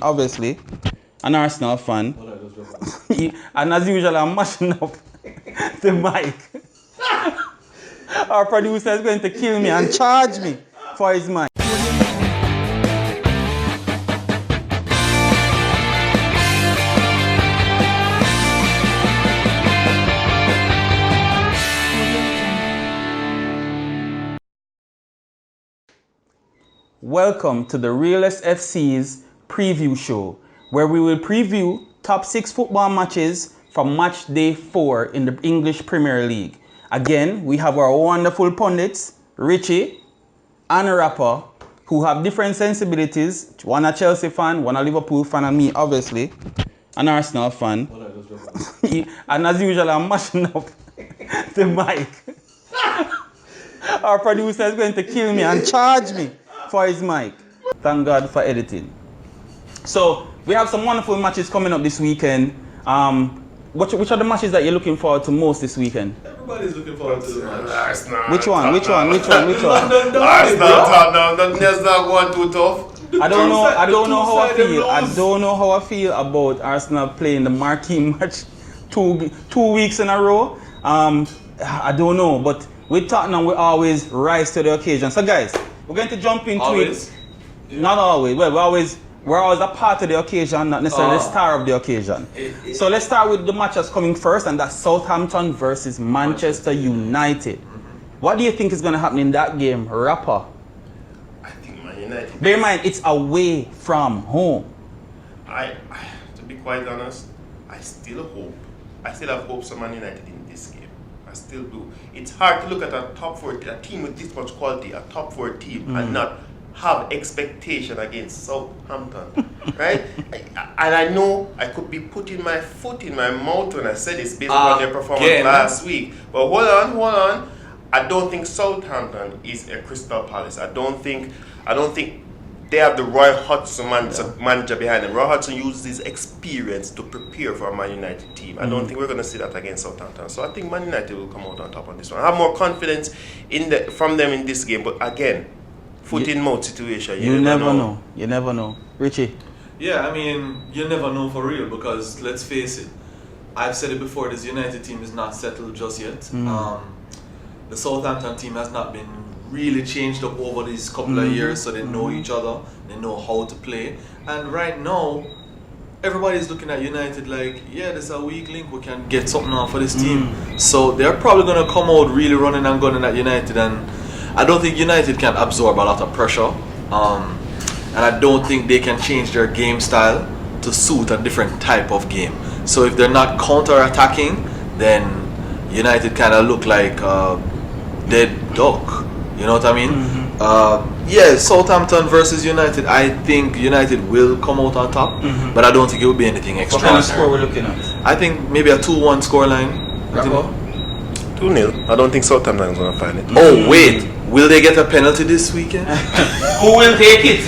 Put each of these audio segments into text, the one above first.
obviously. An Arsenal fan. And as usual, I'm mashing up the mic. Our producer is going to kill me and charge me for his mic. Welcome to the Realest FC's preview show, where we will preview top 6 football matches from match day 4 in the English Premier League. Again, we have our wonderful pundits, Richie and Rapper, who have different sensibilities. One a Chelsea fan, one a Liverpool fan, and me, obviously, an Arsenal fan. And as usual, I'm mashing up the mic. Our producer is going to kill me and charge me for his mic. Thank God for editing. So we have some wonderful matches coming up this weekend. Which are the matches that you're looking forward to most this weekend? Everybody's looking forward to the match. Arsenal. Which one? Arsenal, Tottenham. That's not going too tough. I don't know how I feel. I don't know how I feel about Arsenal playing the marquee match two weeks in a row. I don't know, but with Tottenham, we always rise to the occasion. So guys, we're going to jump into it. Not always. Well, we're always a part of the occasion, not necessarily the star of the occasion. So let's start with the matches coming first, and that's Southampton versus Manchester United. What do you think is going to happen in that game, Rapper? I think Man United. Bear in mind, it's away from home. To be quite honest, I still have hopes of Man United in this game. I still do. It's hard to look at a top 4, a team with this much quality, a top 4 team, and not have expectation against Southampton, right? And I know I could be putting my foot in my mouth when I said this based on their performance last week. But hold on. I don't think Southampton is a Crystal Palace. I don't think they have the Roy Hodgson manager behind them. Roy Hodgson uses his experience to prepare for a Man United team. I don't think we're going to see that against Southampton. So I think Man United will come out on top on this one. I have more confidence from them in this game. But again, foot in mouth situation. You never know. You never know. Richie? Yeah, I mean, you never know for real, because let's face it, I've said it before, this United team is not settled just yet. The Southampton team has not been really changed up over these couple of years, so they know each other, they know how to play. And right now, everybody's looking at United like, yeah, there's a weak link, we can get something on for this team. So they're probably going to come out really running and gunning at United, and I don't think United can absorb a lot of pressure, and I don't think they can change their game style to suit a different type of game. So if they're not counter-attacking, then United kind of look like a dead duck. You know what I mean? Yeah, Southampton versus United. I think United will come out on top, but I don't think it will be anything extraordinary. What kind of score we're looking at? I think maybe a 2-1 scoreline. 2-0. I don't think Southampton is going to find it. Oh wait, will they get a penalty this weekend? Who will take it?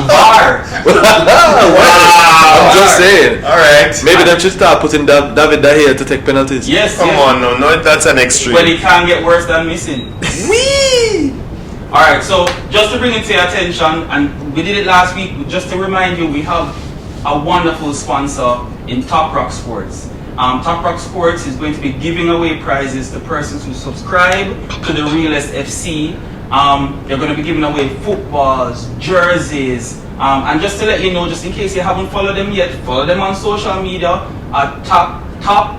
VAR. I'm just saying. All right. Maybe they should start putting David De Gea to take penalties. Yes. Come on, no, that's an extreme. Well, it can't get worse than missing. Wee! Alright, so just to bring it to your attention, and we did it last week, just to remind you, we have a wonderful sponsor in Top Rock Sports. Top Rock Sports is going to be giving away prizes to persons who subscribe to the Realest FC. They're going to be giving away footballs, jerseys, and just to let you know, just in case you haven't followed them yet, follow them on social media at Top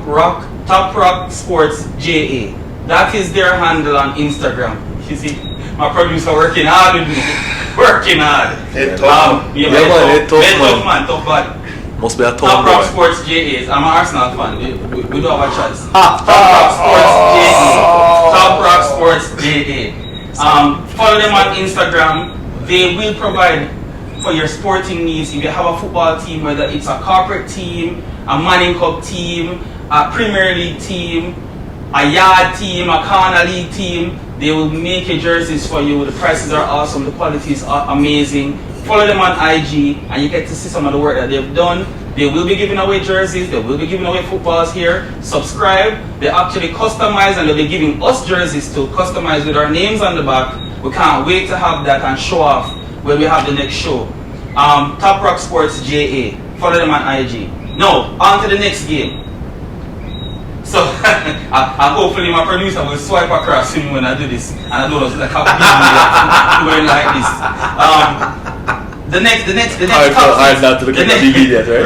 Rock Sports JA. That is their handle on Instagram. You see, my producer working hard with me. Working hard. Tough man. Must be a tough Top Rock boy. Sports JAs. I'm an Arsenal fan. We don't have a chance. Top Rock Sports JA. Top Rock Sports JA. Follow them on Instagram. They will provide for your sporting needs. If you have a football team, whether it's a corporate team, a Manning Cup team, a Premier League team, a yard team, a corner league team, they will make your jerseys for you. The prices are awesome. The quality is amazing. Follow them on IG and you get to see some of the work that they've done. They will be giving away jerseys, they will be giving away footballs here. Subscribe. They actually customize, and they'll be giving us jerseys to customize with our names on the back. We can't wait to have that and show off when we have the next show. Top Rock Sports JA. Follow them on IG. Now, on to the next game. So, and hopefully my producer will swipe across him when I do this. And I don't know, like how going like this. The next top six. Not to look at the immediate, right?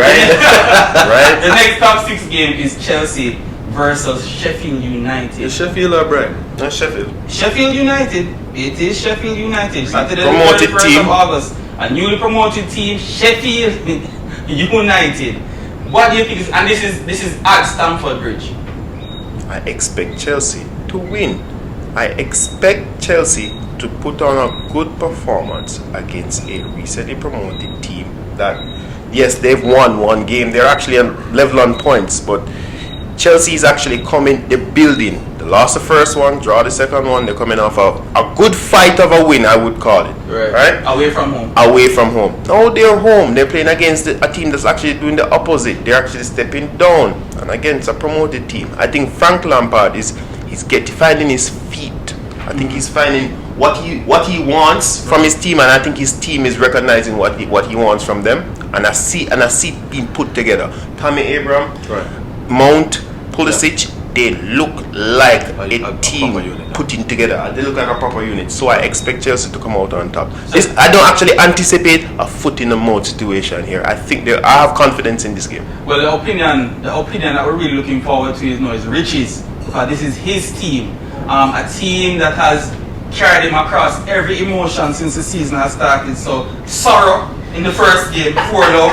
Right. The next top 6 game is Chelsea versus Sheffield United. Is Sheffield or Brighton? No, Sheffield. Sheffield United. It is Sheffield United. Saturday the Promoted 31st team. of August. A newly promoted team, Sheffield United. What do you think? And this is at Stamford Bridge. I expect Chelsea to win. I expect Chelsea to put on a good performance against a recently promoted team that, yes, they've won one game. They're actually level on points, but Chelsea is actually coming, they're building. They lost the first one, draw the second one. They're coming off a good fight of a win, I would call it. Right? Away from home. Away from home. No, they're home. They're playing against a team that's actually doing the opposite. They're actually stepping down and against a promoted team. I think Frank Lampard is finding his feet. I think he's finding what he wants from his team, and I think his team is recognizing what he wants from them. And I see it being put together. Tammy Abraham, Right. Mount, Pulisic, they look like a team proper unit. putting together. They look like a proper unit. So I expect Chelsea to come out on top. I don't actually anticipate a foot in the mouth situation here. I have confidence in this game. Well, the opinion that we're really looking forward to is Richie's. This is his team. A team that has carried him across every emotion since the season has started. So, sorrow in the first game, poor love,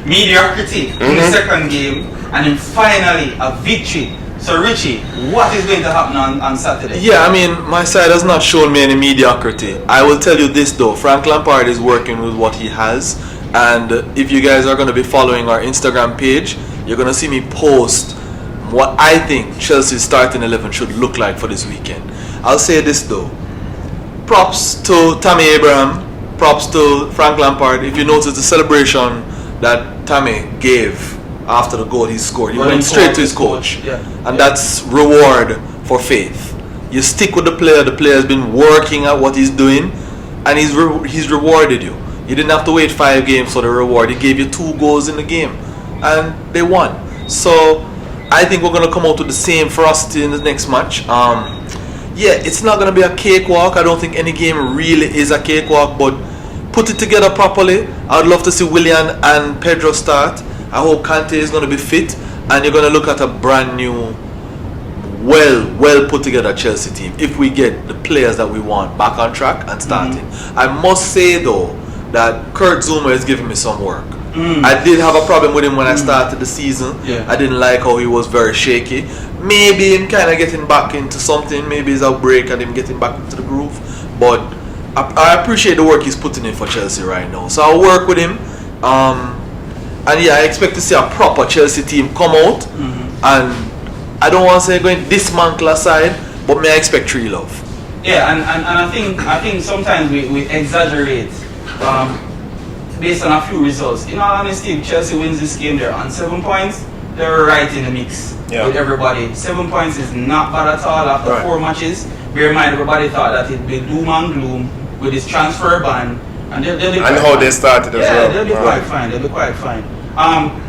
mediocrity in the second game, and then finally a victory. So, Richie, what is going to happen on Saturday? Yeah, I mean, my side has not shown me any mediocrity. I will tell you this though, Frank Lampard is working with what he has, and if you guys are going to be following our Instagram page, you're going to see me post what I think Chelsea's starting 11 should look like for this weekend. I'll say this though, props to Tammy Abraham, props to Frank Lampard. If you notice the celebration that Tammy gave after the goal he scored, he went straight to his coach. And that's reward for faith. You stick with the player's been working at what he's doing, and he's rewarded you. You didn't have to wait 5 games for the reward. He gave you 2 goals in the game and they won. So I think we're going to come out with the same ferocity in the next match. Yeah, it's not going to be a cakewalk. I don't think any game really is a cakewalk, but put it together properly. I would love to see Willian and Pedro start. I hope Kante is going to be fit, and you're going to look at a brand new, well put together Chelsea team if we get the players that we want back on track and starting. I must say though that Kurt Zuma is giving me some work. I did have a problem with him when I started the season. I didn't like how he was very shaky. Maybe him kind of getting back into something. Maybe it's a break and him getting back into the groove. But I appreciate the work he's putting in for Chelsea right now. So I'll work with him. And yeah, I expect to see a proper Chelsea team come out. And I don't want to say going dismantle aside, but may I expect 3 love. Yeah, and I think sometimes we exaggerate. Based on a few results. In all honesty, if Chelsea wins this game, they're on 7 points. They're right in the mix with everybody. 7 points is not bad at all after 4 matches. Bear in mind, everybody thought that it'd be doom and gloom with this transfer ban, and they'll be and how they started as well. They'll be quite fine. They'll be quite fine.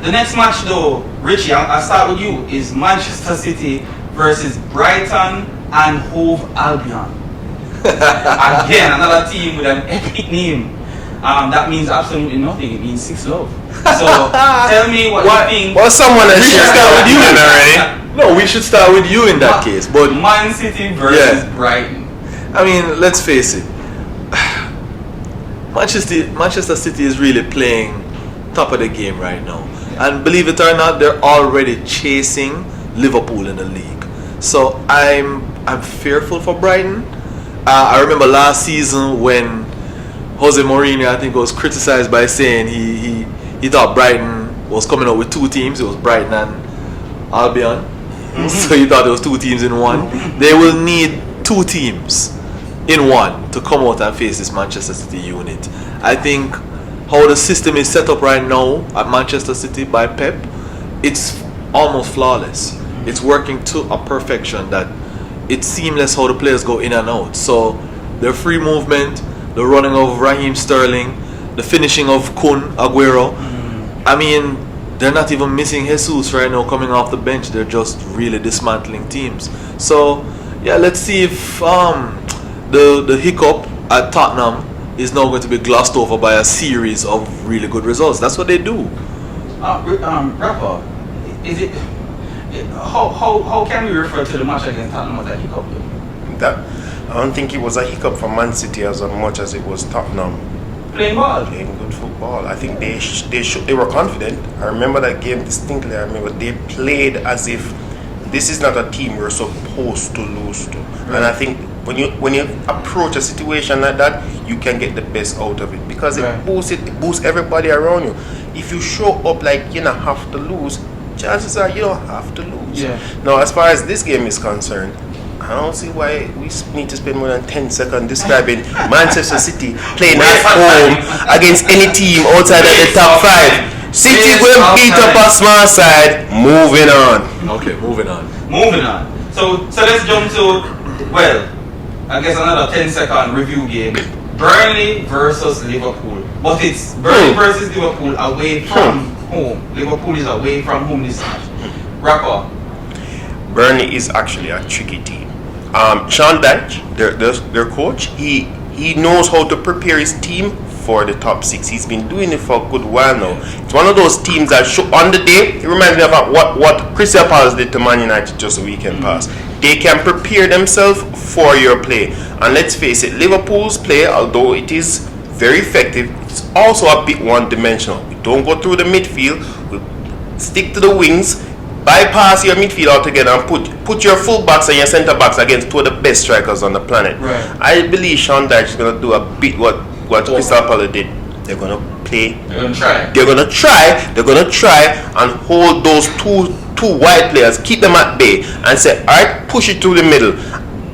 The next match, though, Richie, I'll start with you. Is Manchester City versus Brighton and Hove Albion. Again, another team with an epic name. That means absolutely nothing. It means 6 love. So tell me what you think. Well, someone has start with you already. No, we should start with you in that case. But Man City versus Brighton. I mean, let's face it. Manchester City is really playing top of the game right now, and believe it or not, they're already chasing Liverpool in the league. So I'm fearful for Brighton. I remember last season when Jose Mourinho, I think, was criticized by saying he thought Brighton was coming up with 2 teams. It was Brighton and Albion. So he thought there was 2 teams in one. They will need 2 teams in one to come out and face this Manchester City unit. I think how the system is set up right now at Manchester City by Pep, it's almost flawless. It's working to a perfection that it's seamless how the players go in and out. So their free movement, the running of Raheem Sterling, the finishing of Kun Aguero. I mean, they're not even missing Jesus right now coming off the bench. They're just really dismantling teams. So yeah, let's see if the hiccup at Tottenham is now going to be glossed over by a series of really good results. That's what they do. Rapper, is it? How can we refer to the match against Tottenham as a hiccup? I don't think it was a hiccup for Man City as much as it was Tottenham. Playing ball. Playing good football. I think they were confident. I remember that game distinctly. I remember they played as if this is not a team we're supposed to lose to. Right. And I think when you approach a situation like that, you can get the best out of it because it boosts everybody around you. If you show up like you don't have to lose, chances are you don't have to lose. Yeah. Now, as far as this game is concerned, I don't see why we need to spend more than 10 seconds describing Manchester City playing at home against any team outside of the top 5. City will beat up a small side. Moving on. Okay, moving on. Moving on. So let's jump to, well, I guess another 10-second review game. Burnley versus Liverpool. But it's Burnley versus Liverpool away from home. Liverpool is away from home this match. Rapper. Burnley is actually a tricky team. Sean Dyche, their coach, he knows how to prepare his team for the top 6. He's been doing it for a good while now. It's one of those teams that on the day, it reminds me of what Crystal Palace did to Man United just a weekend past. They can prepare themselves for your play. And let's face it, Liverpool's play, although it is very effective, it's also a bit one-dimensional. We don't go through the midfield, we stick to the wings, bypass your midfield altogether and put your full backs and your centre backs against two of the best strikers on the planet. Right. I believe Sean Dyche is going to do a bit what Crystal Palace did. They're going to play. They're going to try. They're going to try and hold those two wide players, keep them at bay, and say, all right, push it through the middle.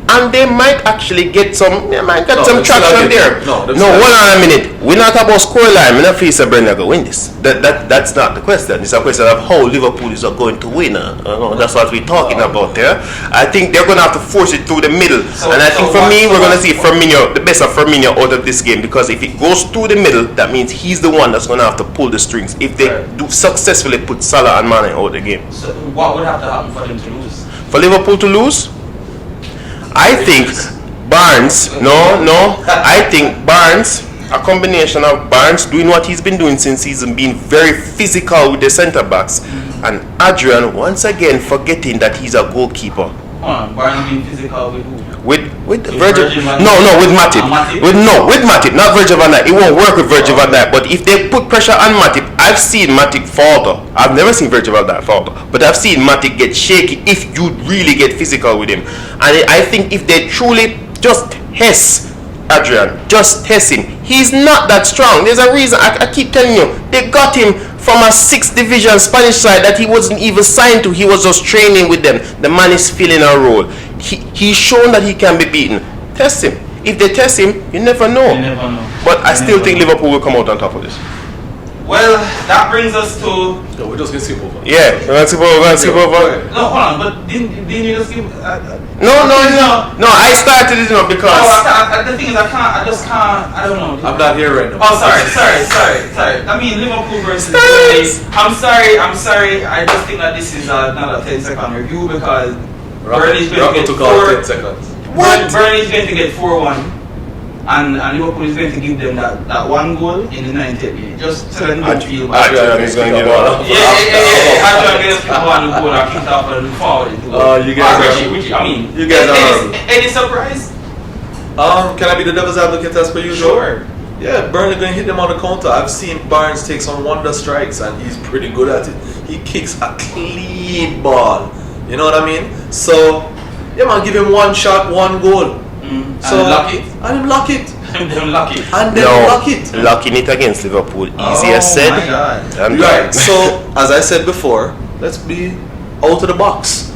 And they might actually get some traction there. No, hold on a minute. We're not about scoreline. We're not facing Burnley to win this. That's not the question. It's a question of how Liverpool is going to win. That's what we're talking about there. I think they're going to have to force it through the middle. And I think for me, we're going to see Firmino, the best of Firmino out of this game, because if it goes through the middle, that means he's the one that's going to have to pull the strings if they do successfully put Salah and Mane out of the game. So what would have to happen for them to lose? For Liverpool to lose? I think Barnes, I think Barnes, a combination of Barnes doing what he's been doing since he's been very physical with the centre backs, and Adrian once again forgetting that he's a goalkeeper. Barnes being physical with who? With Virgil van Dijk. No, with Matip. With Matip, not Virgil van Dijk. It won't work with Virgil van Dijk. But if they put pressure on Matip, I've seen Matip falter. I've never seen Virgil van Dijk falter, but I've seen Matip get shaky if you really get physical with him. And I think if they truly just test Adrian, just test him, he's not that strong. There's a reason. I keep telling you, they got him from a 6th division Spanish side that he wasn't even signed to. He was just training with them. The man is filling a role. He's shown that he can be beaten. Test him. If they test him, you never know. But I still think Liverpool will come out on top of this. Well, that brings us to... No, we're just going to skip over. Yeah, we're going to skip over. No, hold on, but didn't you just skip... No, I started it because... No, the thing is, I just can't, I don't know. I'm not here right now. Oh, sorry. I mean, Liverpool versus Burnley. I'm sorry. I just think that this is not a 10-second review because Burnley's going to get 4... 10 seconds. What? Burnley's going to get 4-1. And Liverpool is going to give them that one goal in the 90th minute. Just so they don't feel bad. Adrian is going to give one. Yeah. Adrian gets one goal and kicked off and forward. You guys are... Any surprise? Can I be the devil's advocate as per usual? Sure. Yeah, Burnley going to hit them on the counter. I've seen Barnes take some wonder strikes and he's pretty good at it. He kicks a clean ball. You know what I mean? So, yeah man, give him one shot, one goal. So lock it. And lock it. Locking it against Liverpool. Easier said than done. So, as I said before, let's be out of the box.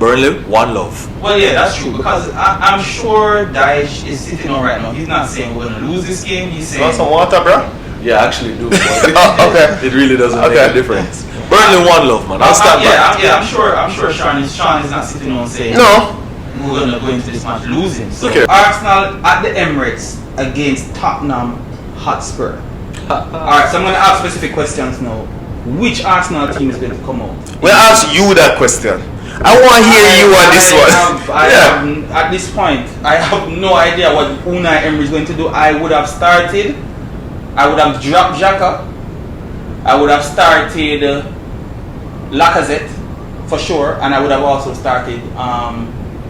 Burnley, one love. Well, yeah, that's true because I'm sure Dyche is sitting on right now. He's not saying we're gonna lose this game. He's saying. Want some water, bro? Yeah, I actually do. Okay. It really doesn't make a difference. Burnley, one love, man. I'll stand back. I'm sure Sean is not sitting on saying. No. We're going to go into this match losing. So Arsenal at the Emirates against Tottenham Hotspur. Alright, so I'm going to ask specific questions now. Which Arsenal team is going to come out? We'll ask you that question. I want to hear you on this one. At this point, I have no idea what Unai Emery is going to do. I would have dropped Xhaka. I would have started Lacazette for sure, and I would have also started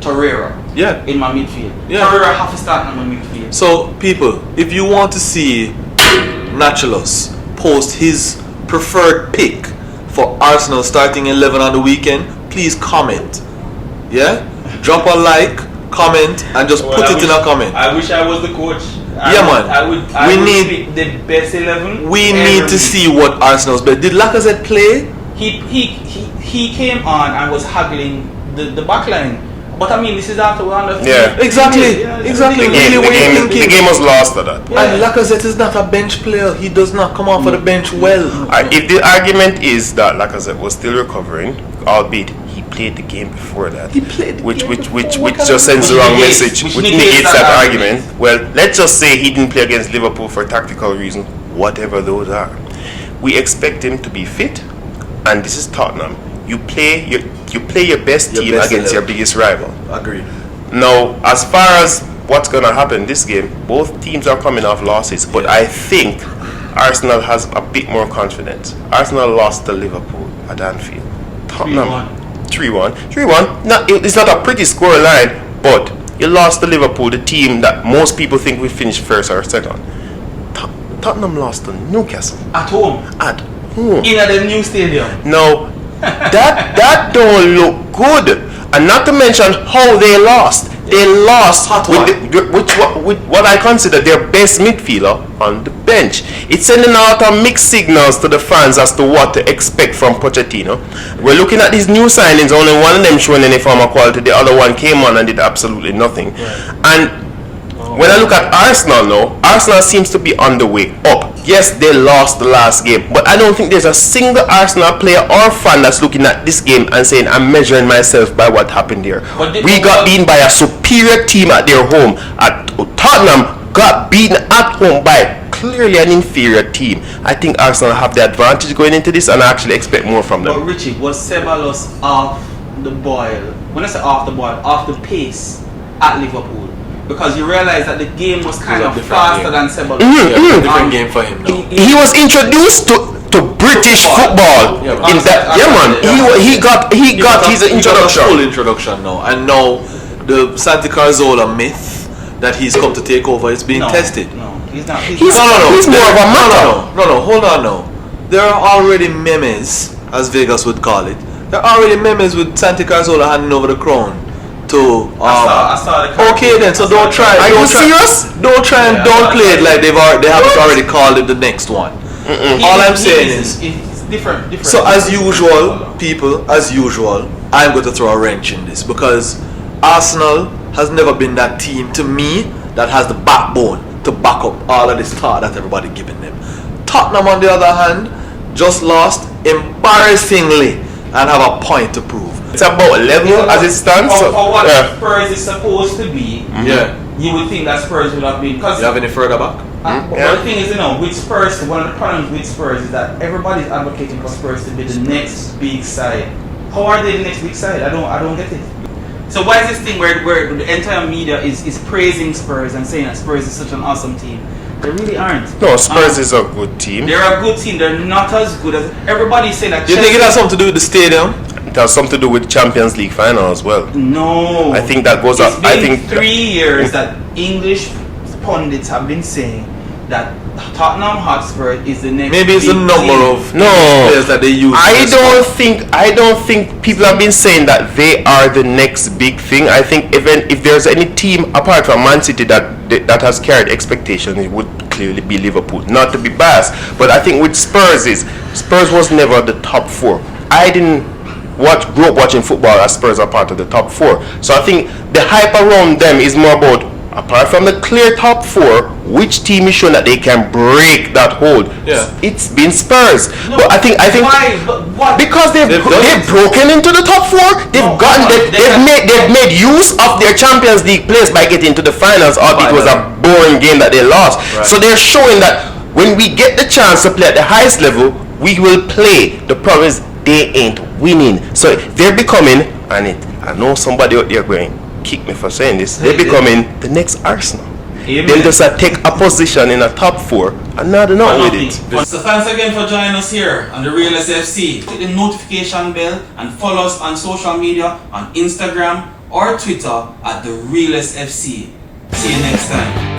Torreira in my midfield. Torreira have to start in my midfield. So people, if you want to see Naturalus post his preferred pick for Arsenal starting 11 on the weekend, please comment. Drop a like, comment, and just put it in a comment. I wish I was the coach. I would pick the best 11. We need to see what Arsenal's best. Did Lacazette play? He came on and was haggling the back line. But I mean, this is after we're under. Exactly. The game was lost at that. And Lacazette is not a bench player. He does not come off of the bench well. If the argument is that Lacazette was still recovering, albeit he played the game before that, which just sends the wrong message, which negates that argument. Well, let's just say he didn't play against Liverpool for tactical reasons, whatever those are. We expect him to be fit, and this is Tottenham. You play your best team against your biggest rival. Agreed. Now, as far as what's going to happen this game, both teams are coming off losses, but I think Arsenal has a bit more confidence. Arsenal lost to Liverpool at Anfield. Tottenham 3-1. It's not a pretty score line, but you lost to Liverpool, the team that most people think will finish first or second. Tottenham lost to Newcastle at home. In the new stadium. No, that don't look good, and not to mention how they lost. They lost with what I consider their best midfielder on the bench. It's sending out mixed signals to the fans as to what to expect from Pochettino. We're looking at these new signings, only one of them showing any form of quality, the other one came on and did absolutely nothing. And when I look at Arsenal now, Arsenal seems to be on the way up. Yes, they lost the last game, but I don't think there's a single Arsenal player or fan that's looking at this game and saying, I'm measuring myself by what happened here. We got beaten by a superior team at their home. Tottenham got beaten at home by clearly an inferior team. I think Arsenal have the advantage going into this, and I actually expect more from them. But Richie, was Ceballos off the boil? When I say off the boil, off the pace at Liverpool? Because you realize that the game was kind of faster than Ceballos. Different game for him now. He was introduced to British football in that. He got his introduction. Full introduction now, and now the Santi Cazorla myth that he's come to take over is being tested. No, he's not. He's more of a matter. No, hold on now. There are already memes, as Vegas would call it. There are already memes with Santi Cazorla handing over the crown to I saw the okay then, so don't try. Are you serious? Don't try and don't play it like they haven't already called it the next one. All I'm saying is it's different. So as usual, people, I'm going to throw a wrench in this, because Arsenal has never been that team to me that has the backbone to back up all of this thought that everybody giving them. Tottenham, on the other hand, just lost embarrassingly and have a point to prove. It's about level as it stands. For what Spurs is supposed to be, you would think that Spurs would have been. You have any further back? But the thing is, with Spurs, one of the problems with Spurs is that everybody's advocating for Spurs to be the next big side. How are they the next big side? I don't get it. So why is this thing where the entire media is praising Spurs and saying that Spurs is such an awesome team? They really aren't. No, Spurs is a good team. They're a good team. They're not as good as everybody's saying that. Do you think it has something to do with the stadium? It has something to do with Champions League final as well. No. I think that goes up. I think 3 years that English pundits have been saying that Tottenham Hotspur is the next. Maybe it's the number of players that they use. I don't think people have been saying that they are the next big thing. I think even if there's any team apart from Man City that has carried expectations, it would clearly be Liverpool. Not to be biased, but I think with Spurs was never the top four. I didn't grew up watching football as Spurs are part of the top four. So I think the hype around them is more about, apart from the clear top four, which team is showing that they can break that hold. Yeah. It's been Spurs. No, but I think why? But what? because they've broken into the top four. They've made use of their Champions League place by getting to the finals, albeit it was a boring game that they lost. Right. So they're showing that when we get the chance to play at the highest level, we will play. The problem is they ain't winning. So they're becoming, I know somebody out there going kick me for saying this, they're becoming the next Arsenal. Amen. Then just take a position in a top 4 and not with it. So thanks again for joining us here on the Realest FC. Click the notification bell and follow us on social media on Instagram or Twitter at the Realest FC. See you next time.